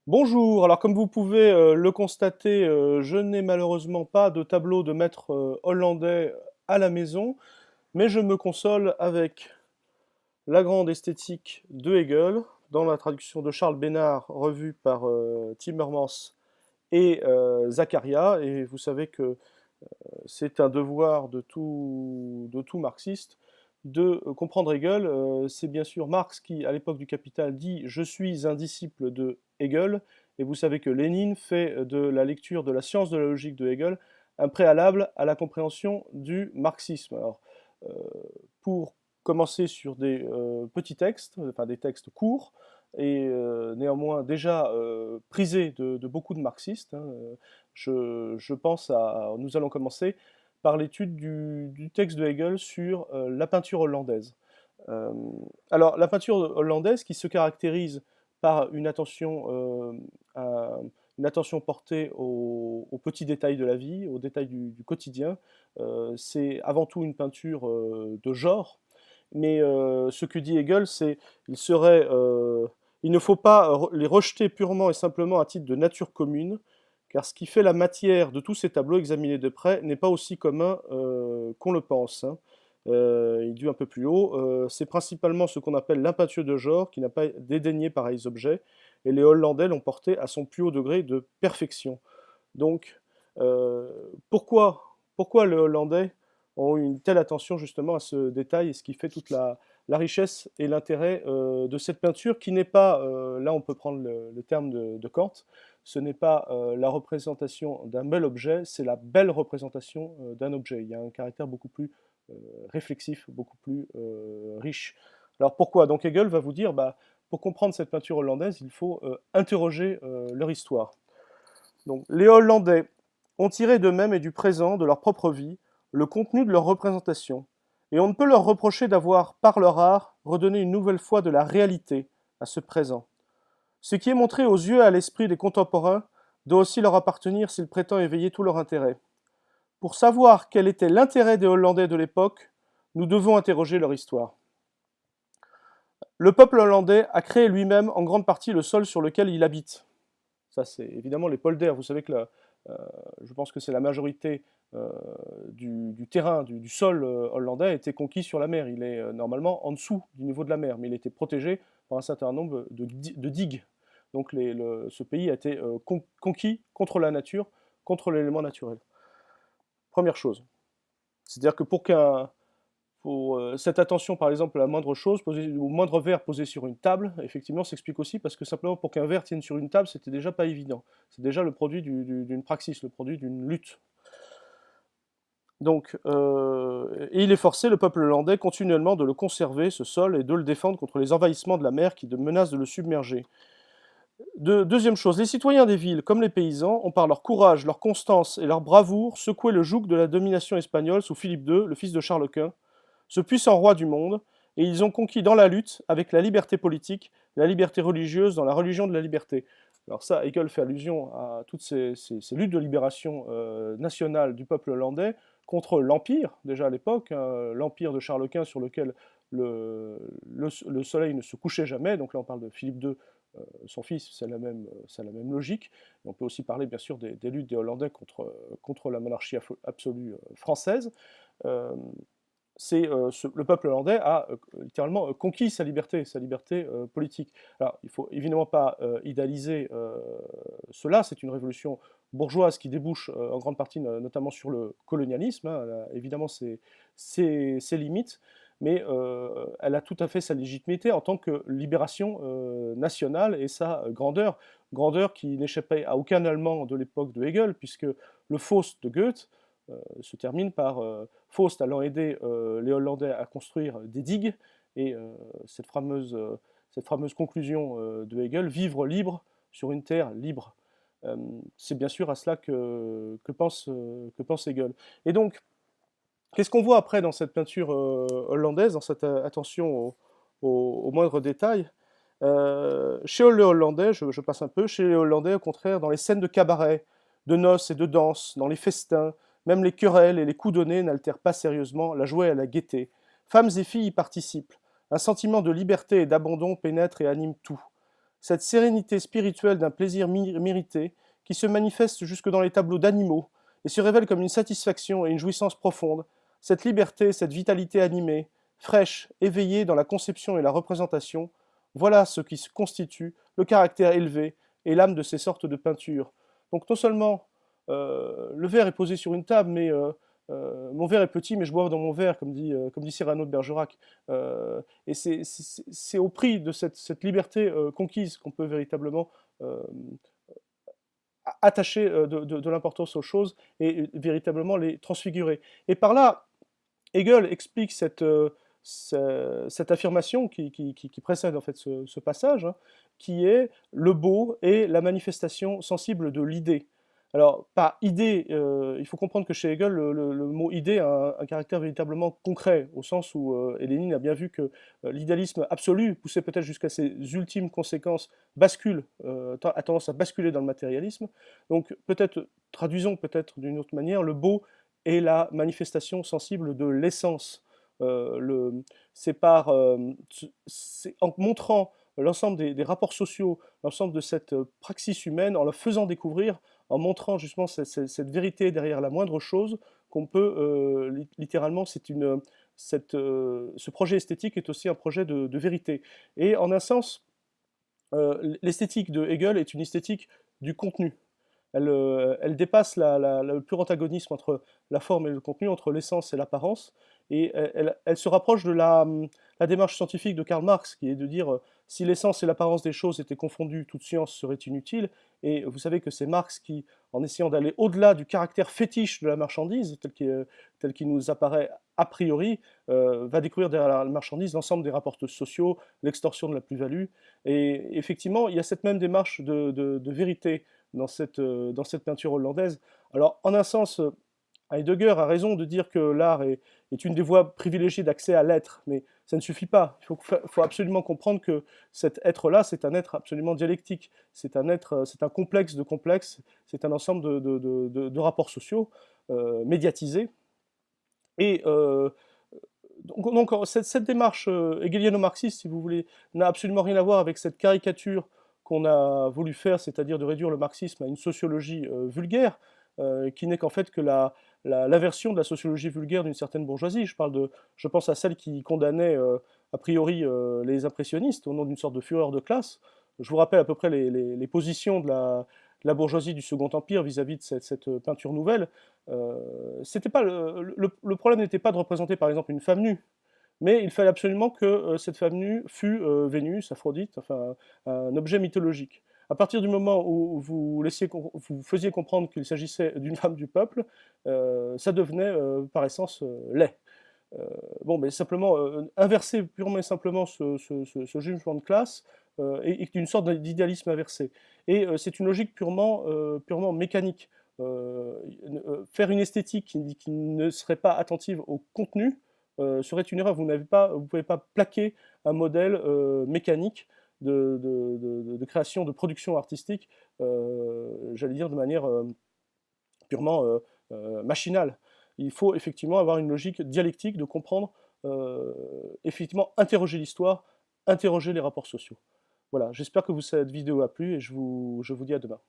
Bonjour, alors comme vous pouvez le constater, je n'ai malheureusement pas de tableau de maître hollandais à la maison, mais je me console avec la grande esthétique de Hegel, dans la traduction de Charles Bénard, revue par Timmermans et Zakaria, et vous savez que c'est un devoir de tout marxiste de comprendre Hegel. C'est bien sûr Marx qui, à l'époque du Capital, dit «Je suis un disciple de Hegel», et vous savez que Lénine fait de la lecture de la science de la logique de Hegel un préalable à la compréhension du marxisme. Alors, euh, pour commencer sur des petits textes, enfin des textes courts, et néanmoins déjà prisés de beaucoup de marxistes, hein, je pense à... Nous allons commencer par l'étude du texte de Hegel sur la peinture hollandaise. Euh, alors, la peinture hollandaise qui se caractérise par une attention portée aux petits détails de la vie, aux détails du quotidien, c'est avant tout une peinture de genre, mais ce que dit Hegel, c'est il serait, il ne faut pas les rejeter purement et simplement à titre de nature commune, car ce qui fait la matière de tous ces tableaux examinés de près n'est pas aussi commun qu'on le pense, hein. Il dit un peu plus haut, c'est principalement ce qu'on appelle l'impeinture de genre qui n'a pas dédaigné pareils objets, et les Hollandais l'ont porté à son plus haut degré de perfection. Donc, euh, pourquoi les Hollandais ont eu une telle attention justement à ce détail et ce qui fait toute la richesse et l'intérêt de cette peinture qui n'est pas, là on peut prendre le terme de Kant, ce n'est pas la représentation d'un bel objet, c'est la belle représentation d'un objet. Il y a un caractère beaucoup plus euh, réflexif, beaucoup plus riche. Alors pourquoi? Donc Hegel va vous dire, bah, pour comprendre cette peinture hollandaise, il faut interroger leur histoire. Donc, les Hollandais ont tiré d'eux-mêmes et du présent, de leur propre vie, le contenu de leur représentation, et on ne peut leur reprocher d'avoir, par leur art, redonné une nouvelle fois de la réalité à ce présent. Ce qui est montré aux yeux et à l'esprit des contemporains doit aussi leur appartenir s'ils prétendent éveiller tout leur intérêt. Pour savoir quel était l'intérêt des Hollandais de l'époque, nous devons interroger leur histoire. Le peuple hollandais a créé lui-même en grande partie le sol sur lequel il habite. Ça, c'est évidemment les polders. Vous savez que euh, je pense que c'est la majorité du terrain, du sol hollandais a été conquis sur la mer. Il est normalement en dessous du niveau de la mer, mais il était protégé par un certain nombre de digues. Donc ce pays a été conquis contre la nature, contre l'élément naturel. Première chose. C'est-à-dire que pour cette attention, par exemple, à la moindre chose, au moindre verre posé sur une table, effectivement, s'explique aussi parce que simplement pour qu'un verre tienne sur une table, c'était déjà pas évident. C'est déjà le produit d'une praxis, le produit d'une lutte. Donc, et il est forcé, le peuple hollandais, continuellement de le conserver, ce sol, et de le défendre contre les envahissements de la mer qui menacent de le submerger. Deuxième chose, les citoyens des villes, comme les paysans, ont par leur courage, leur constance et leur bravoure secoué le joug de la domination espagnole sous Philippe II, le fils de Charles Quint, ce puissant roi du monde, et ils ont conquis dans la lutte, avec la liberté politique, la liberté religieuse, dans la religion de la liberté. Alors ça, Hegel fait allusion à toutes ces luttes de libération nationale du peuple hollandais contre l'Empire, déjà à l'époque, hein, l'Empire de Charles Quint sur lequel le soleil ne se couchait jamais, donc là on parle de Philippe II, son fils, c'est la même logique. Et on peut aussi parler bien sûr des luttes des Hollandais contre la monarchie absolue française. Euh, le peuple hollandais a littéralement conquis sa liberté politique. Alors, il ne faut évidemment pas idéaliser cela, c'est une révolution bourgeoise qui débouche en grande partie notamment sur le colonialisme, hein, elle a évidemment ses limites, mais elle a tout à fait sa légitimité en tant que libération nationale et sa grandeur, grandeur qui n'échappait à aucun Allemand de l'époque de Hegel, puisque le Faust de Goethe se termine par Faust allant aider les Hollandais à construire des digues, et cette fameuse conclusion de Hegel, vivre libre sur une terre libre. C'est bien sûr à cela que pense Hegel. Et donc, qu'est-ce qu'on voit après dans cette peinture hollandaise, dans cette attention aux moindres détails? Chez les Hollandais, je passe un peu, chez les Hollandais, au contraire, dans les scènes de cabaret, de noces et de danse, dans les festins, même les querelles et les coups donnés n'altèrent pas sérieusement la joie et la gaieté. Femmes et filles y participent. Un sentiment de liberté et d'abandon pénètre et anime tout. cette sérénité spirituelle d'un plaisir mérité qui se manifeste jusque dans les tableaux d'animaux et se révèle comme une satisfaction et une jouissance profonde, cette liberté, cette vitalité animée, fraîche, éveillée dans la conception et la représentation, voilà ce qui constitue le caractère élevé et l'âme de ces sortes de peintures. Donc non seulement le verre est posé sur une table, mais mon verre est petit, mais je bois dans mon verre, comme dit Cyrano de Bergerac. Et c'est au prix de cette liberté conquise qu'on peut véritablement euh, attacher de l'importance aux choses et véritablement les transfigurer. Et par là, Hegel explique cette affirmation qui précède en fait ce passage, hein, qui est le beau et la manifestation sensible de l'idée. Alors, par idée, il faut comprendre que chez Hegel, le mot idée a un caractère véritablement concret, au sens où, et Lénine a bien vu que l'idéalisme absolu, poussé peut-être jusqu'à ses ultimes conséquences, a tendance à basculer dans le matérialisme. Donc, peut-être, traduisons peut-être d'une autre manière, le beau est la manifestation sensible de l'essence. C'est en montrant l'ensemble des rapports sociaux, l'ensemble de cette praxis humaine, en la faisant découvrir, en montrant justement cette vérité derrière la moindre chose, qu'on peut littéralement, ce projet esthétique est aussi un projet de vérité. Et en un sens, l'esthétique de Hegel est une esthétique du contenu. Elle dépasse le pur antagonisme entre la forme et le contenu, entre l'essence et l'apparence, et elle se rapproche de la démarche scientifique de Karl Marx, qui est de dire si l'essence et l'apparence des choses étaient confondues, toute science serait inutile. Et vous savez que c'est Marx qui, en essayant d'aller au-delà du caractère fétiche de la marchandise, tel qu'il nous apparaît a priori, va découvrir derrière la marchandise l'ensemble des rapports sociaux, l'extorsion de la plus-value. Et effectivement, il y a cette même démarche de vérité dans cette peinture hollandaise. Alors, en un sens, Heidegger a raison de dire que l'art est une des voies privilégiées d'accès à l'être, mais ça ne suffit pas. Faut absolument comprendre que cet être-là, c'est un être absolument dialectique. C'est un complexe de complexes, c'est un ensemble de rapports sociaux médiatisés. Et donc cette démarche hegeliano-marxiste, si vous voulez, n'a absolument rien à voir avec cette caricature qu'on a voulu faire, c'est-à-dire de réduire le marxisme à une sociologie vulgaire, qui n'est qu'en fait que la version de la sociologie vulgaire d'une certaine bourgeoisie. Je pense à celle qui condamnait a priori les impressionnistes au nom d'une sorte de fureur de classe. Je vous rappelle à peu près les positions de la bourgeoisie du Second Empire vis-à-vis de cette peinture nouvelle. C'était pas le problème n'était pas de représenter par exemple une femme nue, mais il fallait absolument que cette femme nue fût Vénus, Aphrodite, enfin un objet mythologique. À partir du moment où vous faisiez comprendre qu'il s'agissait d'une femme du peuple, ça devenait par essence laid. Bon, mais simplement inverser purement et simplement ce jugement de classe est une sorte d'idéalisme inversé. Et c'est une logique purement mécanique. Faire une esthétique qui ne serait pas attentive au contenu serait une erreur. Vous ne pouvez pas plaquer un modèle mécanique de création, de production artistique, j'allais dire de manière purement machinale. Il faut effectivement avoir une logique dialectique de comprendre, effectivement, interroger l'histoire, interroger les rapports sociaux. Voilà, j'espère que cette vidéo a plu et je vous dis à demain.